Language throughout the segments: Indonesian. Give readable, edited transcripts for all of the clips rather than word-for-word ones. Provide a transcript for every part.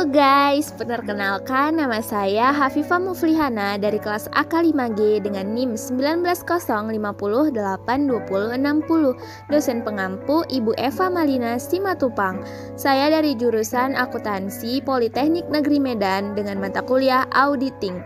guys, perkenalkan nama saya Hafifah Muflihana dari kelas AK5G dengan NIM 1905082060. Dosen pengampu Ibu Eva Malina Simatupang. Saya dari jurusan Akuntansi Politeknik Negeri Medan dengan mata kuliah Auditing.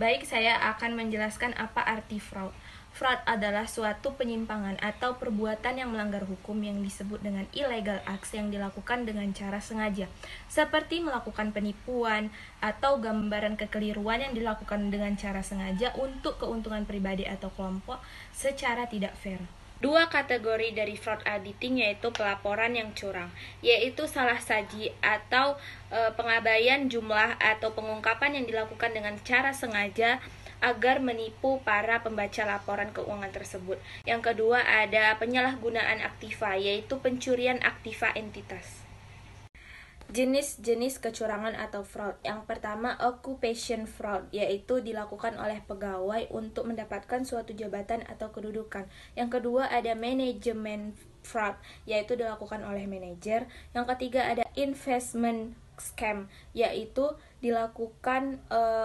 Baik, saya akan menjelaskan apa arti fraud. Fraud adalah suatu penyimpangan atau perbuatan yang melanggar hukum yang disebut dengan illegal acts yang dilakukan dengan cara sengaja, seperti melakukan penipuan atau gambaran kekeliruan yang dilakukan dengan cara sengaja untuk keuntungan pribadi atau kelompok secara tidak fair. Dua kategori dari fraud auditing yaitu pelaporan yang curang, yaitu salah saji atau pengabaian jumlah atau pengungkapan yang dilakukan dengan cara sengaja agar menipu para pembaca laporan keuangan tersebut. Yang kedua ada penyalahgunaan aktiva, yaitu pencurian aktiva entitas. Jenis-jenis kecurangan atau fraud. Yang pertama, occupation fraud, yaitu dilakukan oleh pegawai untuk mendapatkan suatu jabatan atau kedudukan. Yang kedua ada management fraud, yaitu dilakukan oleh manajer. Yang ketiga ada investment scam, yaitu dilakukan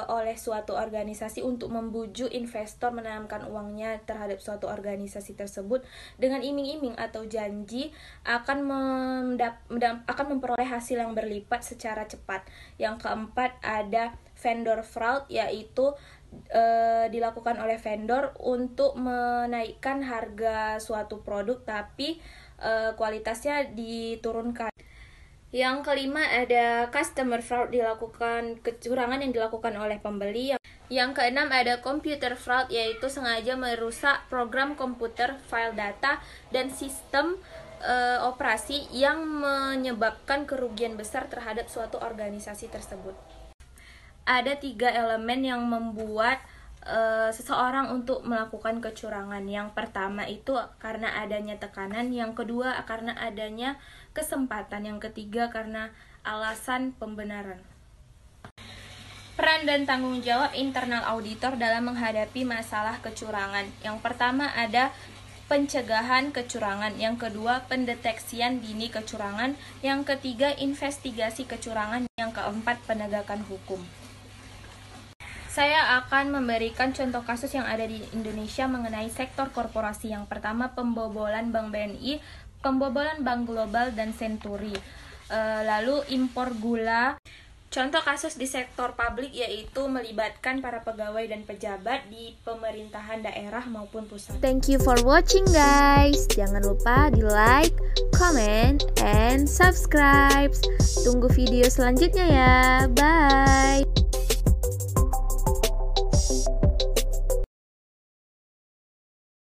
oleh suatu organisasi untuk membujuk investor menanamkan uangnya terhadap suatu organisasi tersebut dengan iming-iming atau janji akan memperoleh hasil yang berlipat secara cepat. Yang keempat ada vendor fraud, yaitu dilakukan oleh vendor untuk menaikkan harga suatu produk tapi kualitasnya diturunkan. Yang kelima ada customer fraud, dilakukan kecurangan yang dilakukan oleh pembeli. Yang keenam ada computer fraud, yaitu sengaja merusak program komputer, file data, dan sistem operasi yang menyebabkan kerugian besar terhadap suatu organisasi tersebut. Ada 3 elemen yang membuat seseorang untuk melakukan kecurangan. Yang pertama itu karena adanya tekanan, yang kedua karena adanya kesempatan, yang ketiga karena alasan pembenaran. Peran dan tanggung jawab internal auditor dalam menghadapi masalah kecurangan. Yang pertama ada pencegahan kecurangan, yang kedua pendeteksian dini kecurangan, yang ketiga investigasi kecurangan, yang keempat penegakan hukum. Saya akan memberikan contoh kasus yang ada di Indonesia mengenai sektor korporasi. Yang pertama, pembobolan Bank BNI, pembobolan Bank Global dan Century. Lalu impor gula. Contoh kasus di sektor publik yaitu melibatkan para pegawai dan pejabat di pemerintahan daerah maupun pusat. Thank you for watching guys. Jangan lupa di like, comment, and subscribe. Tunggu video selanjutnya ya. Bye.